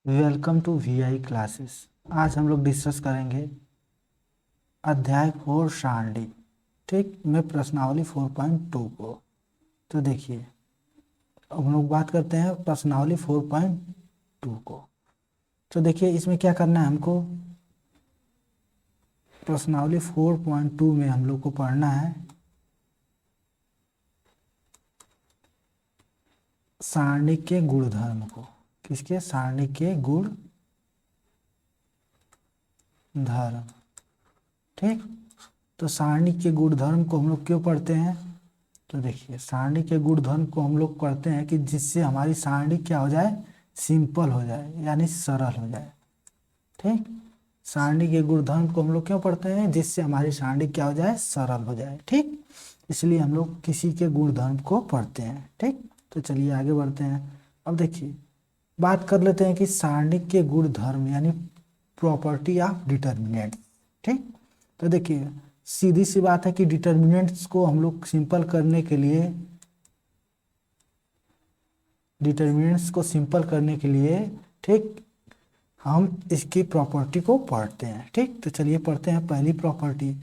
Welcome to VI classes. आज हम लोग डिस्कस करेंगे अध्याय 4 सारणी। ठीक, में प्रश्नावली 4.2 को। तो देखिए, अब हम लोग बात करते हैं प्रश्नावली 4.2 को। तो देखिए, इसमें क्या करना है हमको। प्रश्नावली 4.2 में हम लोग को पढ़ना है सारणी के गुणधर्म को। किसके? सारणी के गुण धर्म। ठीक, तो सारणी के गुणधर्म को हम लोग क्यों पढ़ते हैं? तो देखिए, सारणी के गुणधर्म को हम लोग पढ़ते हैं कि जिससे हमारी सारणी क्या हो जाए, सिंपल हो जाए, यानी सरल हो जाए। ठीक, सारणी के गुणधर्म को हम लोग क्यों पढ़ते हैं? जिससे हमारी सारणी क्या हो जाए, सरल हो जाए। ठीक, इसलिए हम लोग किसी के गुणधर्म को पढ़ते हैं। ठीक, तो चलिए आगे बढ़ते हैं। अब देखिए, बात कर लेते हैं कि सारणी के गुणधर्म यानी प्रॉपर्टी ऑफ डिटर्मिनेंट। ठीक, तो देखिए, सीधी सी बात है कि डिटर्मिनेंट्स को हम लोग सिंपल करने के लिए ठीक, हम इसकी प्रॉपर्टी को पढ़ते हैं। ठीक, तो चलिए पढ़ते हैं पहली प्रॉपर्टी।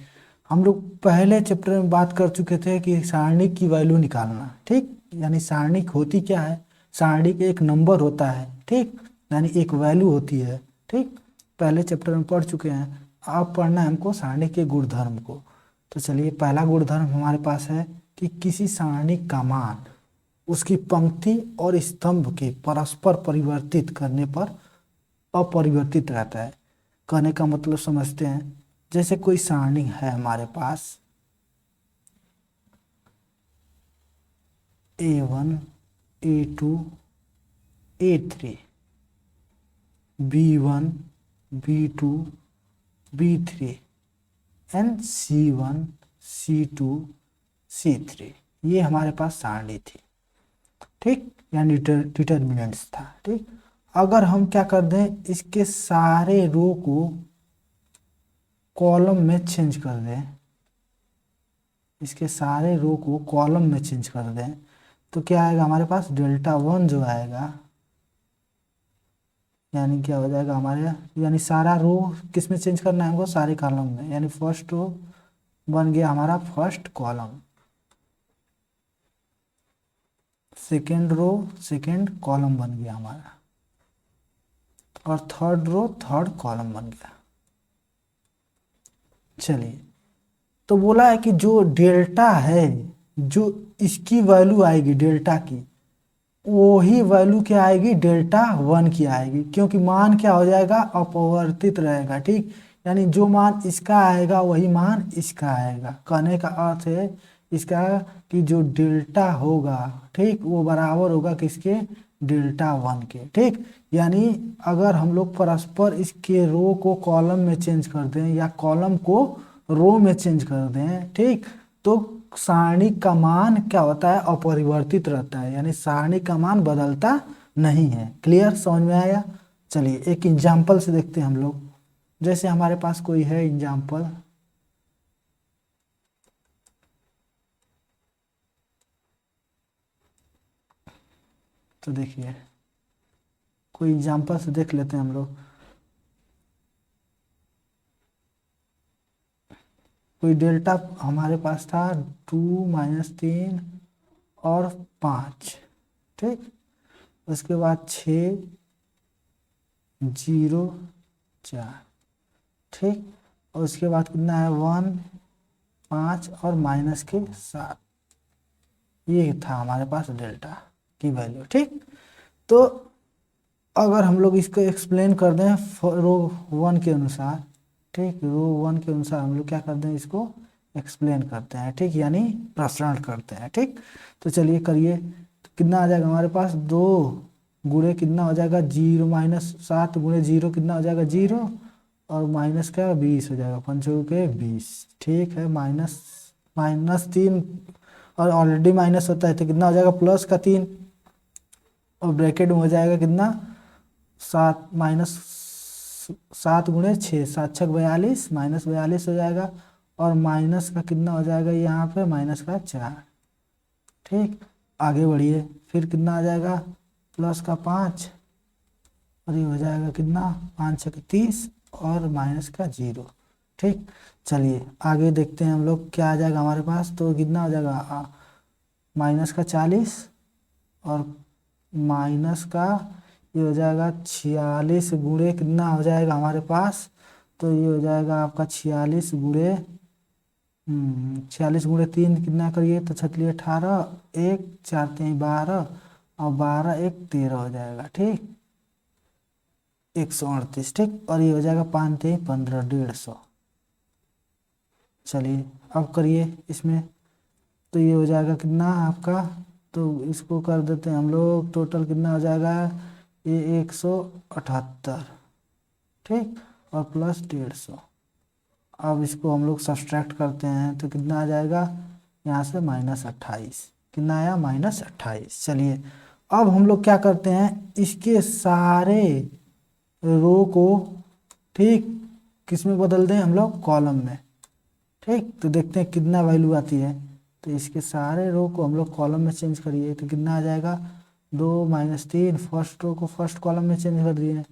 हम लोग पहले चैप्टर में बात कर चुके थे कि सारणी की वैल्यू निकालना। ठीक, यानी सारणी होती क्या है? सारणी के एक नंबर होता है। ठीक, यानी एक वैल्यू होती है। ठीक, पहले चैप्टर में पढ़ चुके हैं। अब पढ़ना है हमको सारणी के गुणधर्म को। तो चलिए, पहला गुणधर्म हमारे पास है कि किसी सारणी का मान उसकी पंक्ति और स्तंभ के परस्पर परिवर्तित करने पर अपरिवर्तित रहता है। कहने का मतलब समझते हैं। जैसे कोई सारणी है हमारे पास A1 A2 A3 B1 B2 B3 and C1 C2 C3, ये हमारे पास सारणी थी। ठीक, यानी डिटर्मिनेंट्स था। ठीक, अगर हम क्या कर दें, इसके सारे रो को कॉलम में चेंज कर दें, इसके सारे रो को कॉलम में चेंज कर दें, तो क्या आएगा हमारे पास? डेल्टा 1 जो आएगा, यानी क्या हो जाएगा हमारे, यानी सारा रो किस में चेंज करना है हमको? सारे कॉलम में। यानी फर्स्ट रो बन गया हमारा first column, second row second column बन गया हमारा, और थर्ड रो थर्ड कॉलम बन गया। चलिए, तो बोला है कि जो डेल्टा है, जो इसकी वैल्यू आएगी डेल्टा की, वही वैल्यू क्या आएगी? डेल्टा 1 की आएगी, क्योंकि मान क्या हो जाएगा? अपरिवर्तित रहेगा। ठीक, यानी जो मान इसका आएगा वही मान इसका आएगा। कहने का अर्थ है इसका कि जो डेल्टा होगा, ठीक, वो बराबर होगा किसके? डेल्टा 1 के। ठीक, यानी अगर हम लोग परस्पर इसके रो को कॉलम में चेंज कर दें या कॉलम को रो में चेंज कर दें, ठीक, तो सारणी का मान क्या होता है? अपरिवर्तित रहता है, यानी सारणी का मान बदलता नहीं है। क्लियर? समझ में आया? चलिए एक एग्जाम्पल से देखते हैं हम लोग। जैसे हमारे पास कोई है एग्जाम्पल, तो देखिए कोई एग्जाम्पल से देख लेते हैं हम लोग। कोई डेल्टा हमारे पास था 2 -3 और 5। ठीक, उसके बाद 6 0 4। ठीक, और उसके बाद कितना है? 1 5 और माइनस के 7। ये था हमारे पास डेल्टा की वैल्यू। ठीक, तो अगर हम लोग इसको एक्सप्लेन कर दें रो 1 के अनुसार, ठीक, रो 1 के अनुसार हम लोग क्या करते हैं? इसको एक्सप्लेन करते हैं। ठीक, यानी प्रसारण करते हैं। ठीक, तो चलिए करिए। तो कितना आ जाएगा हमारे पास? 2 गुणे कितना हो जाएगा? 0 -7 गुणे 0 कितना हो जाएगा? 0, और माइनस का 20 हो जाएगा, 5 के 20। ठीक है, -3, और ऑलरेडी माइनस होता है तो कितना हो जाएगा? +3, और ब्रैकेट में हो जाएगा कितना? 7 गुणे 6, 7 6 42, -42 हो जाएगा, और माइनस का कितना हो जाएगा यहाँ पे? -4। ठीक, आगे बढ़िए, फिर कितना आ जाएगा? +5, और ये हो जाएगा कितना 5 छक 30 और माइनस का 0। ठीक, चलिए आगे देखते हैं हम लोग क्या आ जाएगा हमारे पास। तो कितना हो जाएगा माइनस का 40 और माइनस का ये हो जाएगा 46 गुणे कितना हो जाएगा हमारे पास। तो ये हो जाएगा आपका 46 गुणे 46 गुणे 3 कितना करिए तो 36 18 1 4 3 12 और 12 1 13 हो जाएगा। ठीक, 138। ठीक, और ये हो जाएगा 5 3 15 150। चलिए अब करिए इसमें। तो ये हो जाएगा कितना आपका, तो इसको कर देते हैं हम लोग, टोटल कितना हो जाएगा ये 178। ठीक, और प्लस 150। अब इसको हम लोग सब्सट्रैक्ट करते हैं तो कितना आ जाएगा यहाँ से -28। कितना आया -28। चलिए अब हम लोग क्या करते हैं, इसके सारे रो को ठीक किस में बदल दें हम लोग, कॉलम में। ठीक, तो देखते हैं कितना वैल्यू आती है। तो इसके सारे रो को हम लोग कॉलम में चेंज करिए तो कितना आ जाएगा 2 -3। फर्स्ट रो को फर्स्ट कॉलम में चेंज कर दिए।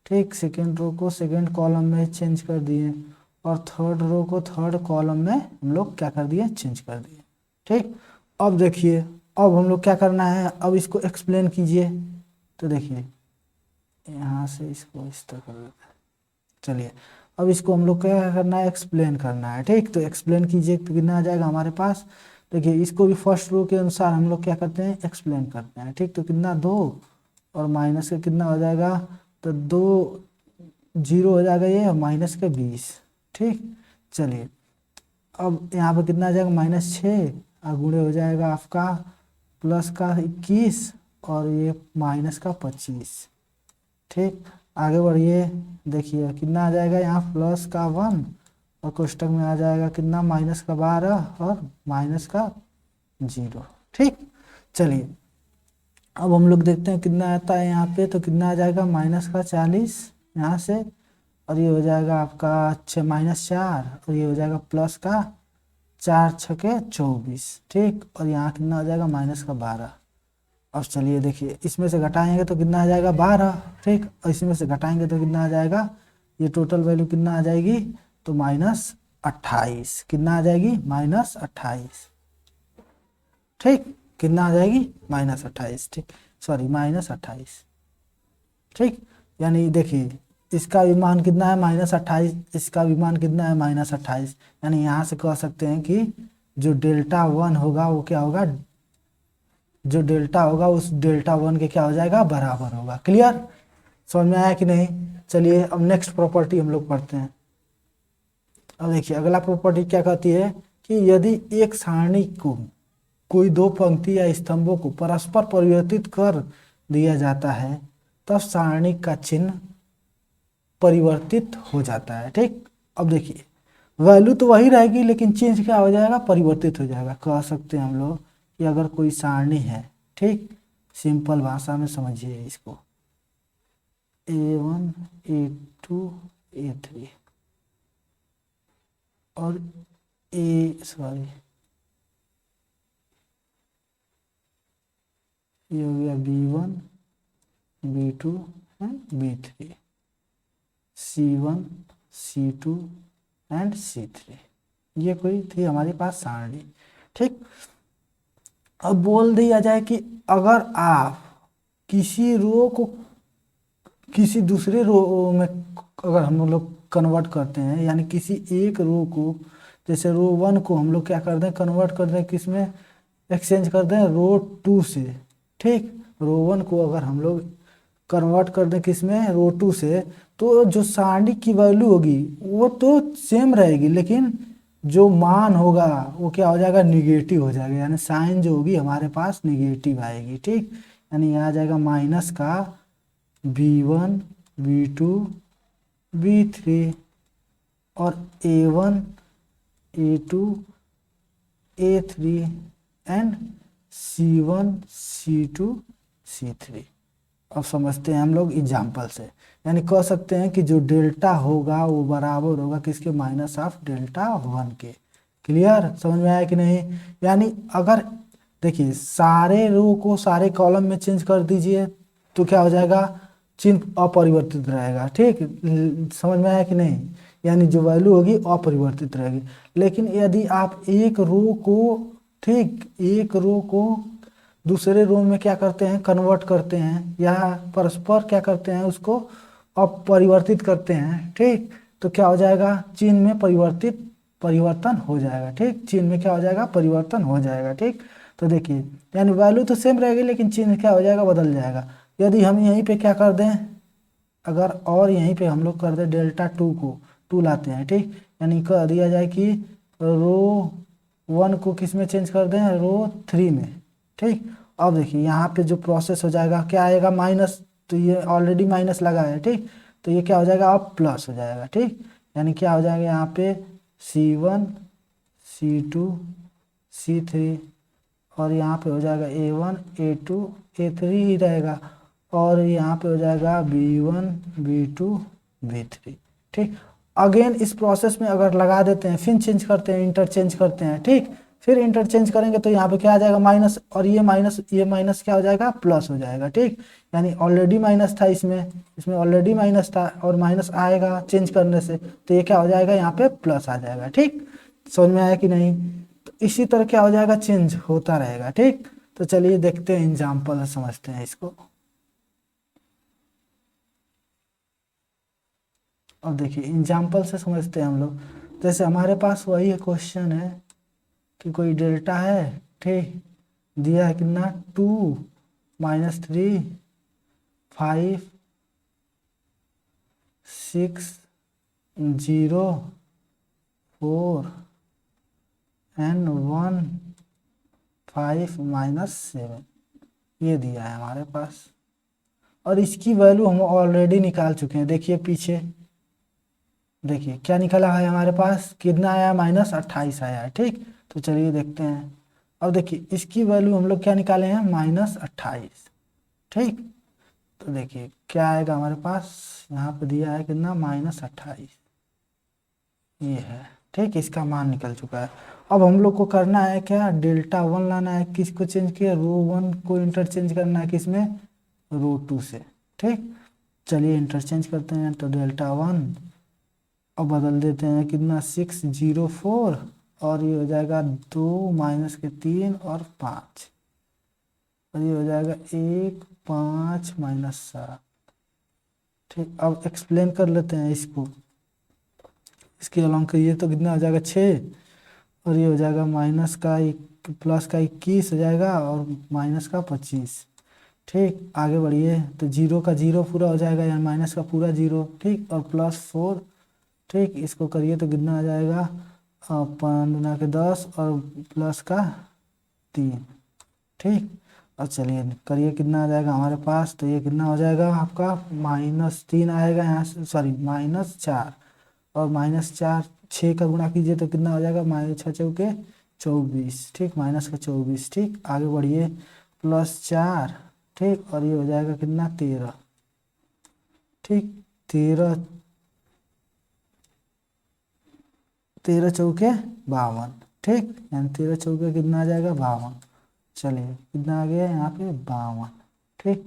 ठीक, सेकेंड रो को सेकेंड कॉलम में चेंज कर दिए और थर्ड रो को थर्ड कॉलम में हम लोग क्या कर दिए, चेंज कर दिए। ठीक, अब देखिए अब हम लोग क्या करना है, अब इसको एक्सप्लेन कीजिए। तो देखिए यहाँ से इसको इस तरह कर देते हैं। चलिए अब इसको हम लोग क्या करना है, एक्सप्लेन करना है। ठीक, तो एक्सप्लेन कीजिए तो कितना आ जाएगा हमारे पास। देखिए इसको भी फर्स्ट रो के अनुसार हम लोग क्या करते हैं, एक्सप्लेन करते हैं। ठीक, तो कितना 2 और माइनस का कितना हो जाएगा, तो 2 0 हो जाएगा ये, माइनस का 20। ठीक, चलिए अब यहाँ पर कितना आ जाएगा -6 और गुणे हो जाएगा आपका प्लस का 21 और ये माइनस का 25। ठीक, आगे बढ़िए। देखिए कितना आ जाएगा यहाँ प्लस का 1 और कोष्टक में आ जाएगा कितना माइनस का 12 और माइनस का 0। ठीक, चलिए अब हम लोग देखते हैं कितना आता है यहाँ पे। तो कितना आ जाएगा माइनस का 40 यहाँ से, और ये हो जाएगा आपका -4 और ये हो जाएगा प्लस का 4 छके 24। ठीक, और यहाँ कितना हो जाएगा माइनस का 12। अब चलिए देखिए इसमें से घटाएंगे तो कितना आ जाएगा 12। ठीक, और इसमें से घटाएंगे तो कितना आ जाएगा, ये टोटल वैल्यू कितना आ जाएगी, तो -28। कितना आ जाएगी -28। ठीक, कितना आ जाएगी -28। ठीक, सॉरी -28। ठीक, यानी देखिए इसका भी मान कितना है -28, इसका भी मान कितना है -28। यानी यहाँ से कह सकते हैं कि जो Δ1 होगा वो क्या होगा, जो डेल्टा होगा उस Δ1 के क्या हो जाएगा, बराबर होगा। क्लियर, समझ में आया कि नहीं। चलिए अब नेक्स्ट प्रॉपर्टी हम लोग पढ़ते हैं। अब देखिए अगला प्रॉपर्टी क्या कहती है कि यदि एक सारणी को कोई दो पंक्ति या स्तंभों को परस्पर परिवर्तित कर दिया जाता है तब सारणी का चिन्ह परिवर्तित हो जाता है। ठीक, अब देखिए वैल्यू तो वही रहेगी लेकिन चेंज क्या हो जाएगा, परिवर्तित हो जाएगा। कह सकते हैं हम लोग कि अगर कोई सारणी है, ठीक, सिंपल भाषा में समझिए इसको, A1 A2 A3 और ये हो गया B1 B2 and B3, C1 C2 and C3। ये कोई थी हमारे पास सारणी। ठीक, अब बोल दिया जाए कि अगर आप किसी रो को किसी दूसरे रो में अगर हम लोग कन्वर्ट करते हैं, यानी किसी एक रो को, जैसे रो 1 को हम लोग क्या कर दें, कन्वर्ट कर दें किस में, एक्सचेंज कर दें रो 2 से। ठीक, रो 1 को अगर हम लोग कन्वर्ट कर दें किस में, रो 2 से, तो जो सारणी की वैल्यू होगी वो तो सेम रहेगी लेकिन जो मान होगा वो क्या हो जाएगा, निगेटिव हो जाएगा। यानी साइन जो होगी हमारे पास निगेटिव आएगी। ठीक, यानी यहाँ आ जाएगा माइनस का B1 B2 B3 और A1 A2 A3 and C1 C2 C3। अब समझते हैं हम लोग एग्जाम्पल से, यानी कह सकते हैं कि जो डेल्टा होगा वो बराबर होगा किसके, -Δ1 के। क्लियर, समझ में आया कि नहीं। यानी अगर देखिए सारे रो को सारे कॉलम में चेंज कर दीजिए तो क्या हो जाएगा, चिन्ह अपरिवर्तित रहेगा। ठीक, समझ में आया कि नहीं? यानी जो वैल्यू होगी अपरिवर्तित रहेगी। लेकिन यदि आप एक रो को, ठीक, एक रो को दूसरे रो में क्या करते हैं, कन्वर्ट करते हैं, या परस्पर क्या करते हैं, उसको अपरिवर्तित करते हैं, ठीक, तो क्या हो जाएगा, चिन्ह में परिवर्तन हो जाएगा। ठीक, चिन्ह में क्या हो जाएगा, परिवर्तन हो जाएगा। ठीक, तो देखिए, यानी वैल्यू तो सेम रहेगी लेकिन चिन्ह क्या हो जाएगा, बदल जाएगा। यदि हम यहीं पे क्या कर दें, अगर और यहीं पे हम लोग कर दें डेल्टा टू को, टू लाते हैं, ठीक, यानी कर दिया जाए कि रो 1 को किस में चेंज कर दें, रो 3 में। ठीक, अब देखिए यहाँ पे जो प्रोसेस हो जाएगा क्या आएगा, माइनस, तो ये ऑलरेडी माइनस लगा है। ठीक, तो ये क्या हो जाएगा, अब प्लस हो जाएगा। ठीक, यानी क्या हो जाएगा यहाँ पे C1 C2 C3, और यहाँ पे हो जाएगा A1 A2 A3 ही रहेगा, और यहाँ पे हो जाएगा B1 B2 B3। ठीक, अगेन इस प्रोसेस में अगर लगा देते हैं, फिर चेंज करते हैं, इंटरचेंज करते हैं, ठीक, फिर इंटरचेंज करेंगे तो यहाँ पे क्या आ जाएगा, माइनस, और ये माइनस क्या हो जाएगा, प्लस हो जाएगा। ठीक, यानी ऑलरेडी माइनस था, इसमें ऑलरेडी माइनस था, और माइनस आएगा चेंज करने से, तो ये क्या हो जाएगा, यहाँ पे प्लस आ जाएगा। ठीक, समझ में आया कि नहीं? तो इसी तरह क्या हो जाएगा, चेंज होता रहेगा। ठीक, तो चलिए देखते हैं एग्जाम्पल, समझते हैं इसको। अब देखिए एग्जाम्पल से समझते हैं हम लोग। जैसे हमारे पास वही क्वेश्चन है कि कोई डेल्टा है, ठीक, दिया है कितना, 2 -3 5 6 0 4 एंड 1 5 -7, ये दिया है हमारे पास, और इसकी वैल्यू हम ऑलरेडी निकाल चुके हैं। देखिए पीछे, देखिए क्या निकला है हमारे पास, कितना आया, -28 आया है। ठीक, तो चलिए देखते हैं। अब देखिए इसकी वैल्यू हम लोग क्या निकाले हैं, -28। ठीक, तो देखिए क्या आएगा हमारे पास, यहाँ पे दिया है कितना, -28, ये है। ठीक, इसका मान निकल चुका है। अब हम लोग को करना है क्या, डेल्टा 1 लाना है, किसको चेंज किया, रो 1 को इंटरचेंज करना है किसमें, रो 2 से। ठीक, चलिए इंटरचेंज करते हैं, तो डेल्टा 1 अब बदल देते हैं कितना, 604, और ये हो जाएगा 2 -3 और 5, और ये हो जाएगा 1 5 -7। ठीक, अब एक्सप्लेन कर लेते हैं इसको, इसके अलॉन्ग करिए तो कितना हो जाएगा, 6, और ये हो जाएगा माइनस का प्लस का 21 हो जाएगा, और माइनस का 25। ठीक, आगे बढ़िए, तो जीरो का जीरो पूरा हो जाएगा, यानी माइनस का पूरा जीरो। ठीक, और +4। ठीक, इसको करिए तो कितना आ जाएगा, 5 के 10 और प्लस का 3। ठीक, और चलिए करिए कितना आ जाएगा हमारे पास, तो ये कितना हो जाएगा आपका, -3 आएगा यहाँ से, सॉरी -4, और -4 6 का गुणा कीजिए तो कितना हो जाएगा, -6 चौके 24। ठीक, माइनस का 24। ठीक, आगे बढ़िए, +4। ठीक, और ये हो जाएगा कितना, 13। ठीक, 13 13 चौके 52। ठीक, यानी 13 चौके कितना आ जाएगा, 52। चलिए कितना आ गया यहाँ पे, 52। ठीक,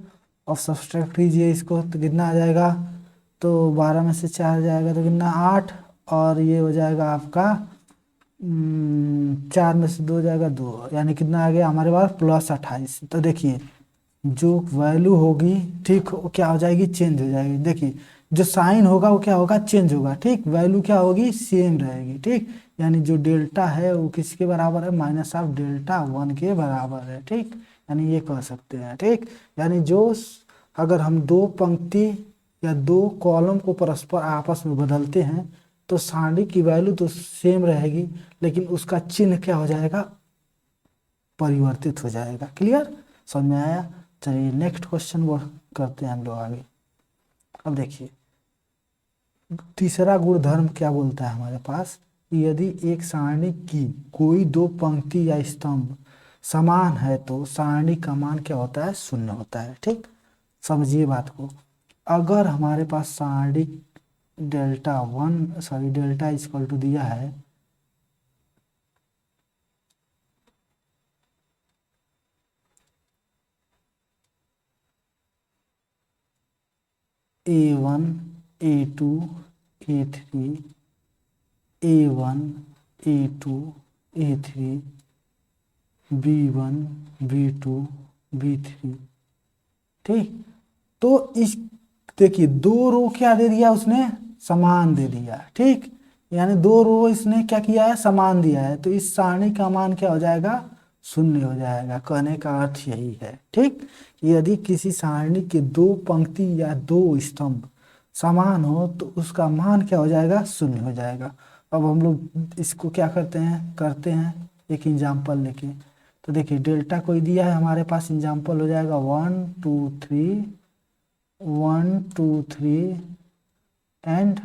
और सब्सट्रैक्ट कीजिए इसको तो कितना आ जाएगा, तो 12 में से 4 जाएगा तो कितना, 8, और ये हो जाएगा आपका 4 में से 2 जाएगा 2, यानी कितना आ गया हमारे पास, +28। तो देखिए जो वैल्यू होगी, ठीक, वो क्या हो जाएगी, चेंज हो जाएगी। देखिए जो साइन होगा वो क्या होगा, चेंज होगा। ठीक, वैल्यू क्या होगी, सेम रहेगी। ठीक, यानी जो डेल्टा है वो किसके बराबर है, -डेल्टा 1 के बराबर है। ठीक, यानी ये कह सकते हैं। ठीक, यानी अगर हम दो पंक्ति या दो कॉलम को परस्पर आपस में बदलते हैं तो सारणी की वैल्यू तो सेम रहेगी, लेकिन उसका चिन्ह क्या हो जाएगा, परिवर्तित हो जाएगा। क्लियर, समझ में आया? चलिए नेक्स्ट क्वेश्चन वो करते हैं हम लोग आगे। अब देखिए तीसरा गुणधर्म क्या बोलता है हमारे पास, यदि एक सारणी की कोई दो पंक्ति या स्तंभ समान है तो सारणी का मान क्या होता है, 0 होता है। ठीक, समझिए बात को। अगर हमारे पास सारणी डेल्टा इक्वल टू दिया है, A1 A2 A3 A1 A2 A3 B1 B2 B3। ठीक, तो इस देखिए दो रो क्या दे दिया उसने, समान दे दिया। ठीक, यानी दो रो इसने क्या किया है, समान दिया है, तो इस सारणी का मान क्या हो जाएगा, शून्य हो जाएगा। कहने का अर्थ यही है। ठीक, यदि किसी सारणी के दो पंक्ति या दो स्तंभ समान हो तो उसका मान क्या हो जाएगा, शून्य हो जाएगा। अब हम लोग इसको क्या करते हैं एक एग्जाम्पल लेके। तो देखिए डेल्टा कोई दिया है हमारे पास, एग्जाम्पल हो जाएगा 1 2 3 1 2 3 एंड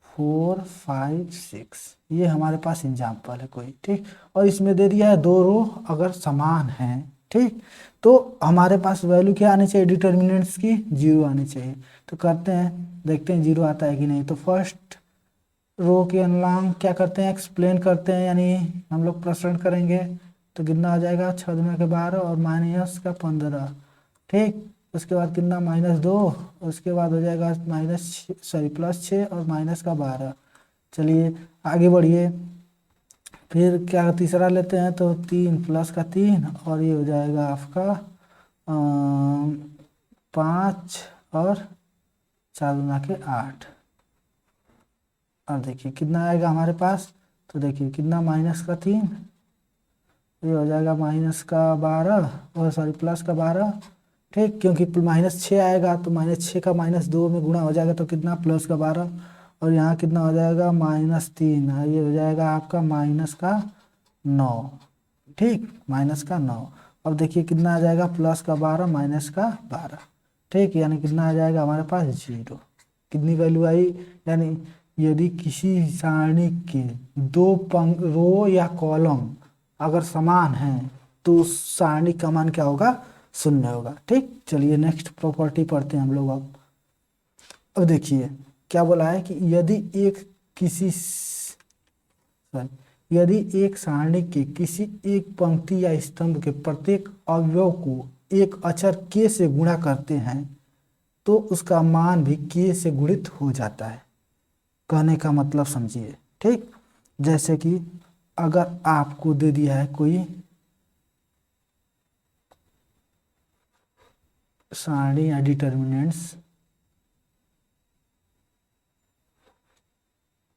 4 5 6, ये हमारे पास एग्जाम्पल है कोई। ठीक, और इसमें दे दिया है दो रो अगर समान हैं। ठीक, तो हमारे पास वैल्यू क्या आनी चाहिए, डिटर्मिनेंट्स की 0 आनी चाहिए। तो करते हैं, देखते हैं 0 आता है कि नहीं। तो फर्स्ट रो के अनुलांग क्या करते हैं, एक्सप्लेन करते हैं, यानी हम लोग प्रश्न करेंगे। तो कितना आ जाएगा, 6 दूना के 12 और माइनस का 15। ठीक, उसके बाद कितना, -2, उसके बाद हो जाएगा +6 और माइनस का 12। चलिए आगे बढ़िए, फिर क्या तीसरा लेते हैं, तो 3 प्लस का 3 और ये हो जाएगा आपका 5 और 4 दूना के 8। और देखिए कितना आएगा हमारे पास, तो देखिए कितना, -3, ये हो जाएगा -12 और सॉरी +12। ठीक, क्योंकि -6 आएगा तो -6 का -2 में गुणा हो जाएगा तो कितना, +12। और यहाँ कितना हो जाएगा, -3, ये हो जाएगा आपका -9। ठीक, -9। अब देखिए कितना आ जाएगा, +12 -12। ठीक, यानी कितना आ जाएगा हमारे पास, 0। कितनी वैल्यू आई, यानी यदि किसी सारणी के दो पंक्ति रो या कॉलम अगर समान हैं तो उस सारणी का मान क्या होगा, शून्य होगा। ठीक, चलिए नेक्स्ट प्रॉपर्टी पढ़ते हैं हम लोग। अब देखिए क्या बोला है कि यदि एक सारणी के किसी एक पंक्ति या स्तंभ के प्रत्येक अवयव को एक अचर k से गुणा करते हैं तो उसका मान भी k से गुणित हो जाता है। कहने का मतलब समझिए। ठीक, जैसे कि अगर आपको दे दिया है कोई सारणी या determinants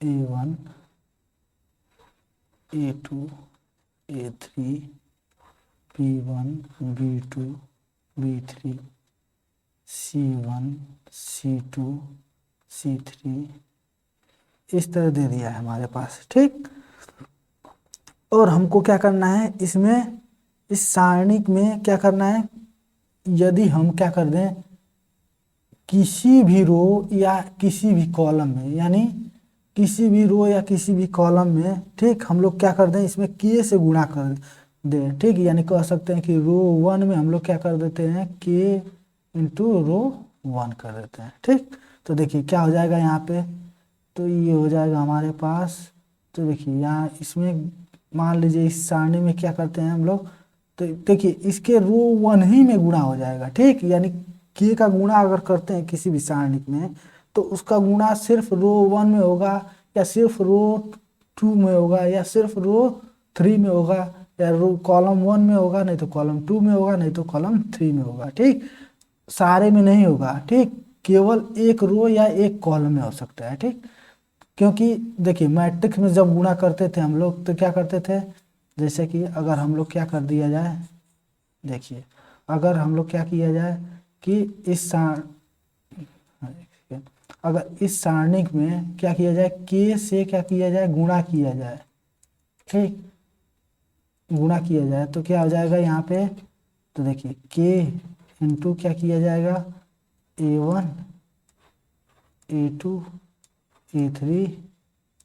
A1 A2 A3 B1 B2 B3 C1 C2 C3, इस तरह दे दिया है हमारे पास। ठीक, और हमको क्या करना है इसमें, इस सारणी में क्या करना है, यदि हम क्या कर दें किसी भी रो या किसी भी कॉलम में, यानी किसी भी रो या किसी भी कॉलम में, ठीक, हम लोग क्या कर दें इसमें k से गुणा कर दें। ठीक, यानी कह सकते हैं कि रो 1 में हम लोग क्या कर देते हैं, k इंटू रो 1 कर देते हैं। ठीक, तो देखिए क्या हो जाएगा यहाँ पे, तो ये हो जाएगा हमारे पास। तो देखिए यहाँ इसमें मान लीजिए इस सारणी में क्या करते हैं हम लोग, तो देखिए इसके रो 1 ही में गुणा हो जाएगा। ठीक, यानी k का गुणा अगर करते हैं किसी भी सारणी में तो उसका गुणा सिर्फ रो 1 में होगा या सिर्फ रो 2 में होगा या सिर्फ रो 3 में होगा या रो कॉलम 1 में होगा, नहीं तो कॉलम 2 में होगा, नहीं तो कॉलम 3 में होगा। ठीक, सारे में नहीं होगा। ठीक, केवल एक रो या एक कॉलम में हो सकता है। ठीक, क्योंकि देखिए मैट्रिक्स में जब गुणा करते थे हम लोग तो क्या करते थे, जैसे कि अगर हम लोग क्या कर दिया जाए, देखिए अगर हम लोग क्या किया जाए कि अगर इस सारणी में क्या किया जाए, k से क्या किया जाए, गुणा किया जाए। ठीक, गुणा किया जाए तो क्या हो जाएगा यहाँ पे, तो देखिए k इंटू क्या किया जाएगा, A1 A2 A3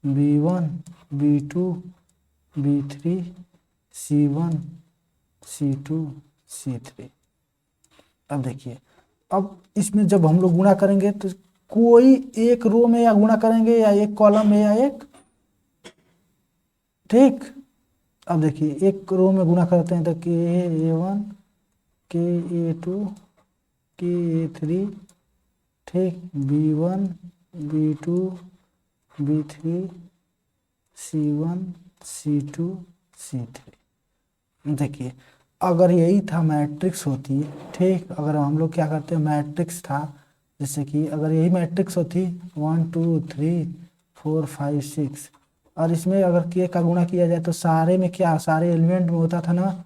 B1 B2 B3 C1 C2 C3। अब देखिए, अब इसमें जब हम लोग गुणा करेंगे तो कोई एक रो में या गुणा करेंगे या एक कॉलम में या एक, ठीक, अब देखिए एक रो में गुणा करते हैं तो KA1 KA2 KA3, ठीक, B1 B2 B3 C1 C2 C3। देखिए अगर यही था मैट्रिक्स होती, ठीक, अगर हम लोग क्या करते हैं मैट्रिक्स था, जैसे कि अगर यही मैट्रिक्स होती 1 2 3 4 5 6 और इसमें अगर के का गुणा किया जाए तो सारे में क्या, सारे एलिमेंट में होता था ना,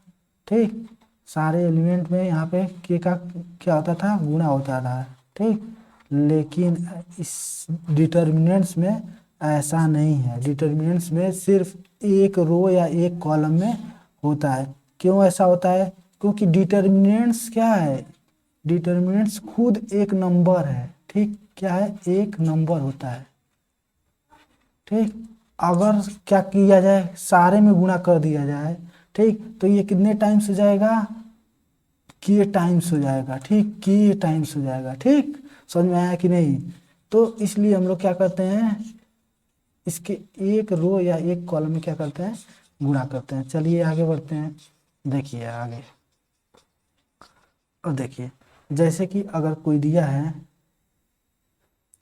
ठीक, सारे एलिमेंट में यहाँ पे के का क्या होता था, गुणा होता था, ठीक। लेकिन इस डिटर्मिनेंट्स में ऐसा नहीं है, डिटर्मिनेंट्स में सिर्फ एक रो या एक कॉलम में होता है। क्यों ऐसा होता है, क्योंकि डिटर्मिनेंट्स क्या है, डिटर्मिनेंट्स खुद एक नंबर है, ठीक, क्या है, एक नंबर होता है, ठीक। अगर क्या किया जाए, सारे में गुणा कर दिया जाए, ठीक, तो ये कितने टाइम्स हो जाएगा, के टाइम्स हो जाएगा, ठीक, के टाइम्स हो जाएगा, ठीक, समझ में आया कि नहीं। तो इसलिए हम लोग क्या करते हैं, इसके एक रो या एक कॉलम में क्या करते हैं, गुणा करते हैं। चलिए आगे बढ़ते हैं, देखिए आगे। और देखिए जैसे कि अगर कोई दिया है,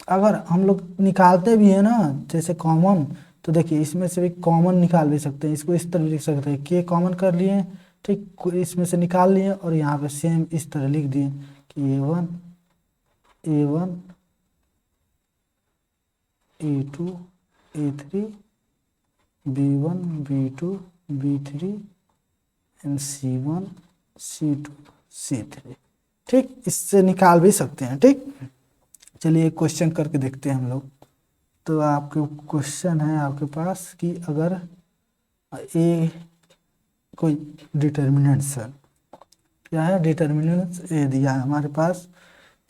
अगर हम लोग निकालते भी है ना जैसे कॉमन, तो देखिए इसमें से भी कॉमन निकाल भी सकते हैं, इसको इस तरह लिख सकते हैं, के कॉमन कर लिए, ठीक, इसमें से निकाल लिए और यहाँ पे सेम इस तरह लिख दिए कि A1 A2 A3 B1 B2 B3 and C1 C2 C3, ठीक, इससे निकाल भी सकते हैं, ठीक। चलिए एक क्वेश्चन करके देखते हैं हम लोग। तो आपके क्वेश्चन है आपके पास कि अगर ए कोई डिटर्मिनेंट्स है, क्या है, डिटर्मिनेंट्स ए दिया है हमारे पास,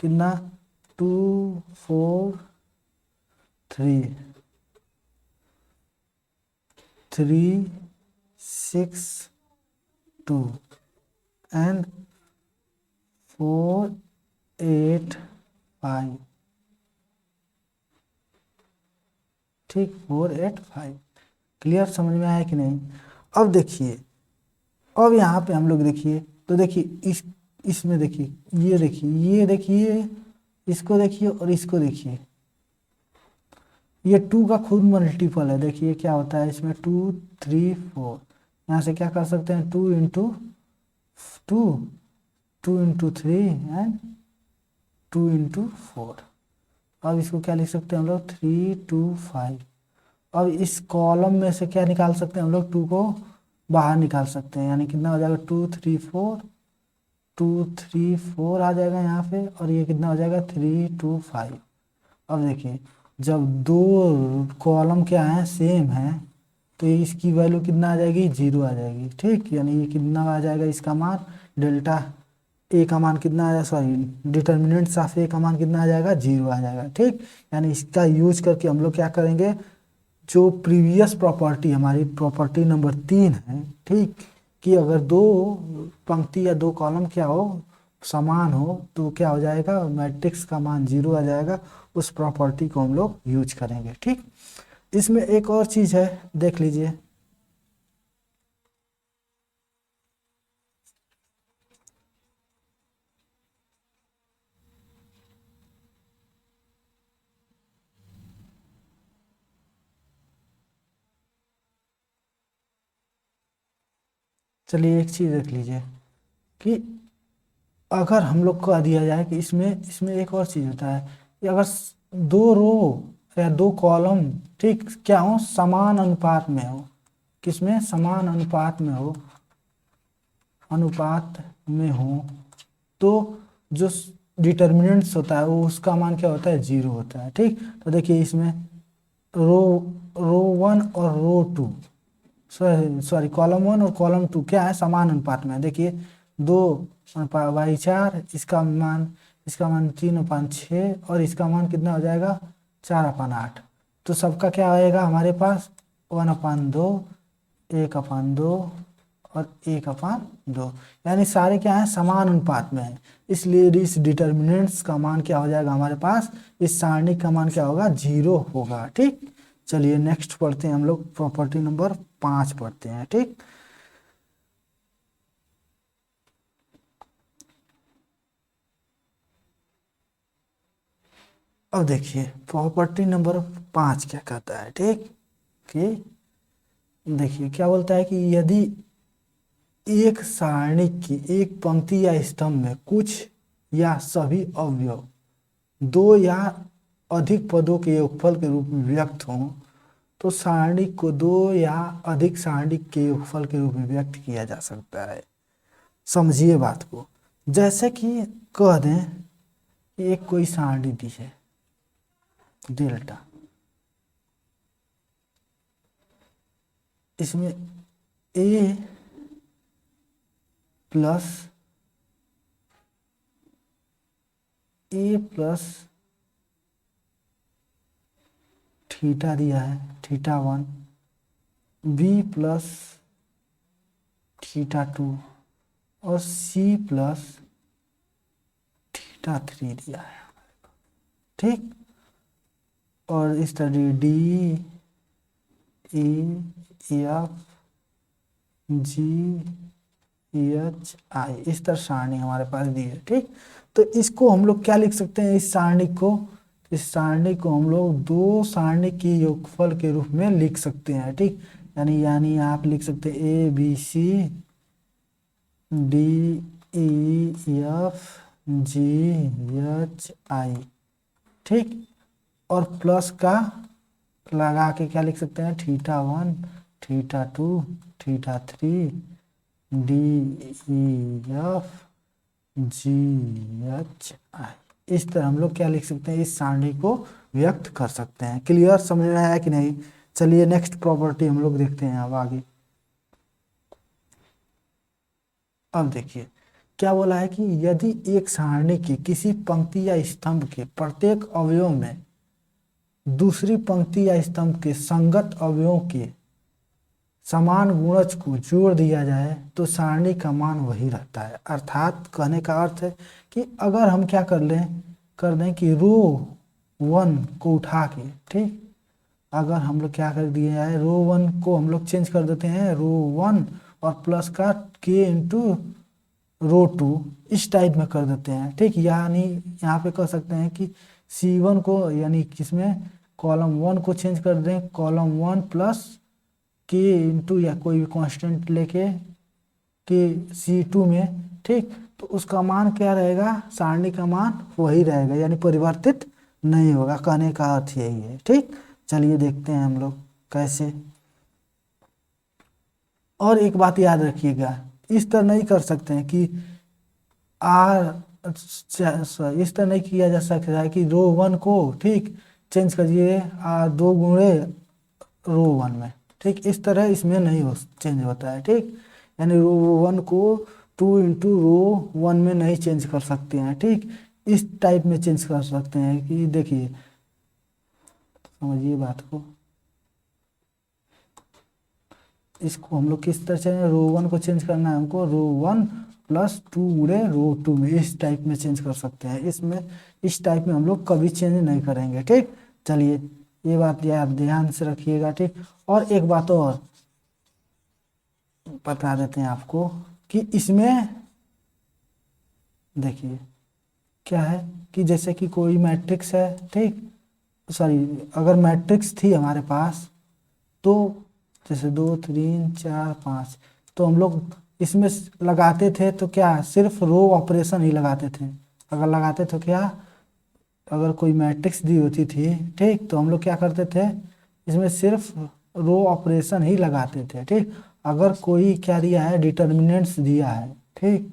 कितना 2 4 3 3 6 2 एंड 4 8 5, ठीक, 4 8 5। क्लियर, समझ में आया कि नहीं। अब देखिए, अब यहाँ पे हम लोग देखिए, तो देखिए इसमें देखिए, ये देखिए, इसको देखिए और इसको देखिए, ये 2 का खुद मल्टीपल है, देखिए क्या होता है इसमें 2 3 4, यहाँ से क्या कर सकते हैं 2 इंटू 2 2 इंटू 3 एंड 2 इंटू 4। अब इसको क्या लिख सकते हैं हम लोग 3 2 5। अब इस कॉलम में से क्या निकाल सकते हैं हम लोग, 2 को बाहर निकाल सकते हैं, यानी कितना हो जाएगा 2 3 4, 2 3 4 आ जाएगा यहाँ पे, और ये कितना हो जाएगा 3 2 5। अब देखिए जब दो कॉलम क्या है, सेम है, तो इसकी वैल्यू कितना आ जाएगी, 0 आ जाएगी, ठीक, यानी ये कितना आ जाएगा, इसका मान डेल्टा ए का मान कितना आ जाएगा, सॉरी डिटर्मिनेंट्स ऑफ ए का मान कितना आ जाएगा, 0 आ जाएगा, ठीक। यानी इसका यूज करके हम लोग क्या करेंगे, जो प्रीवियस प्रॉपर्टी हमारी प्रॉपर्टी नंबर 3 है, ठीक, कि अगर दो पंक्ति या दो कॉलम क्या हो, समान हो, तो क्या हो जाएगा, मैट्रिक्स का मान 0 आ जाएगा, उस प्रॉपर्टी को हम लोग यूज करेंगे, ठीक। इसमें एक और चीज है, देख लीजिए। चलिए एक चीज देख लीजिए कि अगर हम लोग को दिया जाए कि इसमें इसमें एक और चीज होता है कि अगर दो रो या दो कॉलम, ठीक, क्या हो, समान अनुपात में हो, किसमें, समान अनुपात में हो, अनुपात में हो, तो जो डिटर्मिनेंट्स होता है वो उसका मान क्या होता है, 0 होता है, ठीक। तो देखिए इसमें रो रो 1 और रो 2, सॉरी कॉलम 1 और कॉलम 2 क्या है, समान अनुपात में है। देखिए 2/4, इसका मान 3/6 और इसका मान कितना हो जाएगा, 4/8। तो सबका क्या आएगा हमारे पास, 1/2, 1/2 और 1/2, यानी सारे क्या है, समान अनुपात में है। इसलिए इस डिटर्मिनेंट्स का मान क्या हो जाएगा हमारे पास, इस सारणी का मान क्या होगा, 0 होगा, ठीक। चलिए नेक्स्ट पढ़ते हैं हम लोग, प्रॉपर्टी नंबर 5 पढ़ते हैं, ठीक। अब देखिए प्रॉपर्टी नंबर 5 क्या कहता है, ठीक कि देखिए क्या बोलता है कि यदि एक सारणी की एक पंक्ति या स्तंभ में कुछ या सभी अवयव दो या अधिक पदों के योगफल के रूप में व्यक्त हों तो सारणी को दो या अधिक सारणी के योगफल के रूप में व्यक्त किया जा सकता है। समझिए बात को, जैसे कि कह दें कि एक कोई सारणी दी है डेल्टा, इसमें ए प्लस थीटा दिया है, थीटा 1, बी प्लस थीटा 2 और सी प्लस थीटा 3 दिया है, ठीक। और इस तरह D E F G H आई इस तरह सारणी हमारे पास दी है, ठीक। तो इसको हम लोग क्या लिख सकते हैं, इस सारणी को हम लोग दो सारणी के योगफल के रूप में लिख सकते हैं, ठीक। यानी आप लिख सकते हैं A B C D E F G H I, ठीक। और प्लस का लगा के क्या लिख सकते हैं, theta 1 theta 2 theta 3 D E F G H आई, इस तरह हम लोग क्या लिख सकते हैं, इस सारणी को व्यक्त कर सकते हैं। क्लियर, समझ में आया कि नहीं? चलिए नेक्स्ट प्रॉपर्टी हम लोग देखते हैं अब आगे। अब देखिए क्या बोला है कि यदि एक सारणी की किसी पंक्ति या स्तंभ के प्रत्येक अवयव में दूसरी पंक्ति या स्तंभ के संगत अवयवों के समान गुणज को जोड़ दिया जाए तो सारणी का मान वही रहता है। अर्थात कहने का अर्थ है कि अगर हम क्या कर दें कि रो 1 को उठा के, ठीक, अगर हम लोग क्या कर दिए जाए, रो 1 को हम लोग चेंज कर देते हैं रो 1 और प्लस का के इंटू रो 2 इस टाइप में कर देते हैं, ठीक। यानी यहाँ पे कह सकते हैं कि C1 को यानी किसमें कॉलम 1 को चेंज कर दें कॉलम 1 प्लस के इंटू या कोई भी कांस्टेंट लेके के C2 में, ठीक। तो उसका मान क्या रहेगा, सारणी का मान वही रहेगा, यानी परिवर्तित नहीं होगा। कहने का अर्थ यही है, ठीक। चलिए देखते हैं हम लोग कैसे। और एक बात याद रखिएगा, इस तरह नहीं कर सकते हैं कि इस तरह नहीं किया जा सकता है कि रो 1 को, ठीक, चेंज करिए R2 गुणे रो 1 में, ठीक। इस तरह इसमें नहीं चेंज होता है, ठीक। यानी रो 1 को 2 इंटू रो 1 में नहीं चेंज कर सकते हैं, ठीक। इस टाइप में चेंज कर सकते हैं कि देखिए समझिए बात को, इसको हम लोग किस तरह से रो 1 को चेंज करना है, हमको रो 1 प्लस 2 गुणे रो 2 में इस टाइप में चेंज कर सकते हैं। इसमें इस टाइप में हम लोग कभी चेंज नहीं करेंगे, ठीक। चलिए ये बात यार ध्यान से रखिएगा, ठीक। और एक बात और बता देते हैं आपको कि इसमें देखिए क्या है कि जैसे कि कोई मैट्रिक्स है, ठीक, सॉरी अगर मैट्रिक्स थी हमारे पास तो जैसे 2 3 4 5 तो हम लोग इसमें लगाते थे तो क्या सिर्फ रो ऑपरेशन ही लगाते थे। अगर लगाते तो क्या, अगर कोई मैट्रिक्स दी होती थी, ठीक, तो हम लोग क्या करते थे, इसमें सिर्फ रो ऑपरेशन ही लगाते थे, ठीक। अगर कोई क्या दिया है, डिटर्मिनेंट्स दिया है, ठीक,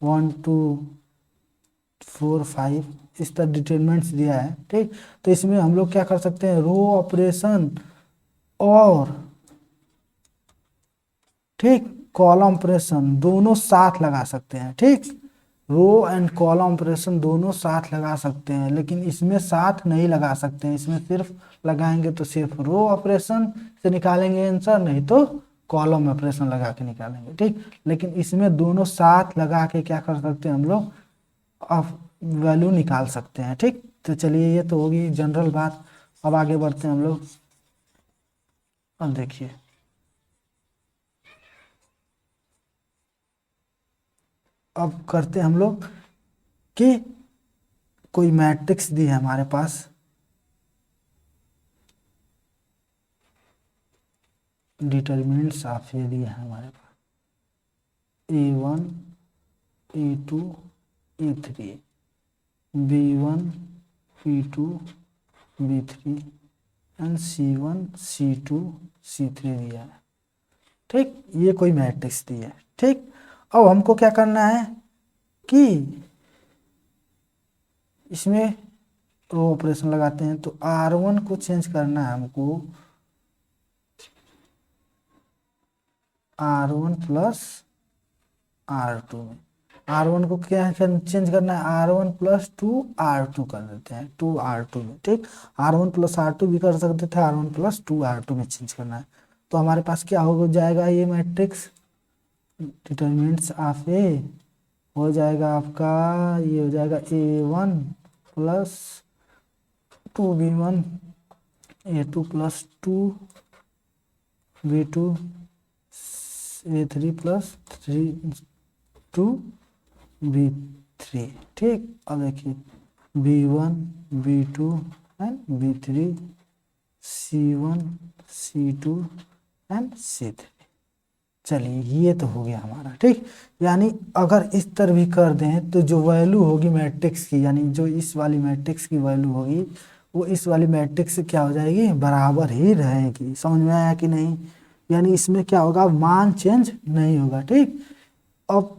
1 2 4 5 इस तरह डिटर्मिनेंट्स दिया है, ठीक। तो इसमें हम लोग क्या कर सकते हैं, रो ऑपरेशन और, ठीक, कॉलम ऑपरेशन दोनों साथ लगा सकते हैं, ठीक। रो एंड कॉलम ऑपरेशन दोनों साथ लगा सकते हैं, लेकिन इसमें साथ नहीं लगा सकते हैं। इसमें सिर्फ लगाएंगे तो सिर्फ रो ऑपरेशन से निकालेंगे आंसर, नहीं तो कॉलम ऑपरेशन लगा के निकालेंगे, ठीक। लेकिन इसमें दोनों साथ लगा के क्या कर सकते हैं, हम लोग वैल्यू निकाल सकते हैं, ठीक। तो चलिए ये तो होगी जनरल बात। अब आगे बढ़ते हैं हम लोग। अब देखिए अब करते हैं हम लोग कि कोई मैट्रिक्स दी है हमारे पास, डिटर्मिनेंट्स ऑफ ए दिया है हमारे पास, A1 A2 A3, B1 B2 B3 and C1 C2 C3 दिया है। ठीक, ये कोई मैट्रिक्स दी है। ठीक, अब हमको क्या करना है कि इसमें रो ऑपरेशन लगाते हैं, तो R1 को चेंज करना है हमको R1 प्लस R2 में। R1 को क्या चेंज करना है, R1 प्लस 2R2 कर देते हैं, 2R2 में। ठीक, R1 प्लस R2 भी कर सकते थे, R1 प्लस 2R2 में चेंज करना है। तो हमारे पास क्या हो जाएगा, ये मैट्रिक्स डिटर्मिनेंट्स ऑफ ए हो जाएगा आपका, ये हो जाएगा A1 plus 2B1 A2 plus 2B2 A3 plus 2B3। ठीक, अब देखिए B1 B2 and B3 C1 C2 and C3। चलिए, ये तो हो गया हमारा। ठीक, यानी अगर इस तरह भी कर दें तो जो वैल्यू होगी मैट्रिक्स की, यानी जो इस वाली मैट्रिक्स की वैल्यू होगी वो इस वाली मैट्रिक्स से क्या हो जाएगी, बराबर ही रहेगी। समझ में आया कि नहीं? यानी इसमें क्या होगा, मान चेंज नहीं होगा। ठीक, अब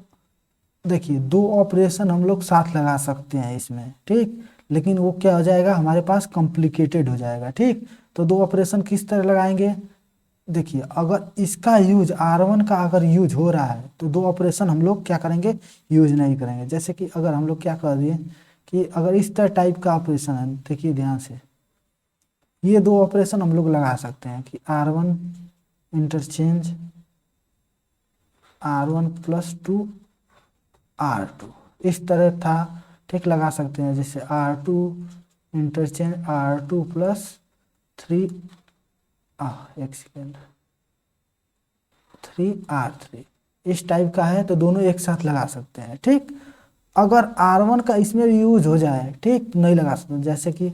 देखिए दो ऑपरेशन हम लोग साथ लगा सकते हैं इसमें। ठीक, लेकिन वो क्या हो जाएगा, हमारे पास कॉम्प्लिकेटेड हो जाएगा। ठीक, तो दो ऑपरेशन किस तरह लगाएंगे, देखिए अगर इसका यूज R1 का अगर यूज हो रहा है तो दो ऑपरेशन हम लोग क्या करेंगे, यूज नहीं करेंगे। जैसे कि अगर हम लोग क्या कर दिए कि अगर इस तरह टाइप का ऑपरेशन है, देखिए ध्यान से, ये दो ऑपरेशन हम लोग लगा सकते हैं कि R1 interchange R1 plus 2R2, इस तरह था। ठीक, लगा सकते हैं जैसे R2 इंटरचेंज R2 प्लस 3 एक सेकेंड 3R3, इस टाइप का है तो दोनों एक साथ लगा सकते हैं। ठीक, अगर R1 का इसमें भी यूज हो जाए, ठीक, नहीं लगा सकते। जैसे कि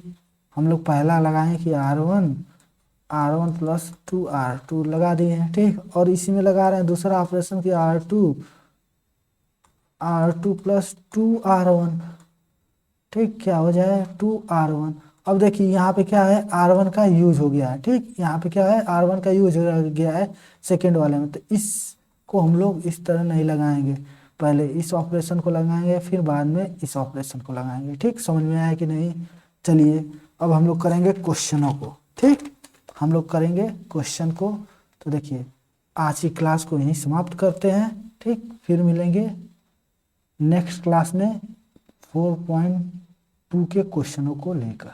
हम लोग पहला लगाएं कि R1 प्लस 2R2 लगा दिए हैं। ठीक, और इसी में लगा रहे हैं दूसरा ऑपरेशन कि R2 प्लस 2R1। ठीक, क्या हो जाए 2R1। अब देखिए यहाँ पे क्या है, R1 का यूज हो गया है। ठीक, यहाँ पे क्या है, R1 का यूज हो गया है सेकेंड वाले में, तो इसको हम लोग इस तरह नहीं लगाएंगे, पहले इस ऑपरेशन को लगाएंगे फिर बाद में इस ऑपरेशन को लगाएंगे। ठीक, समझ में आया कि नहीं? चलिए अब हम लोग करेंगे क्वेश्चनों को। ठीक, हम लोग करेंगे क्वेश्चन को। तो देखिए आज की क्लास को यहीं समाप्त करते हैं। ठीक, फिर मिलेंगे नेक्स्ट क्लास में 4.2 के क्वेश्चनों को लेकर।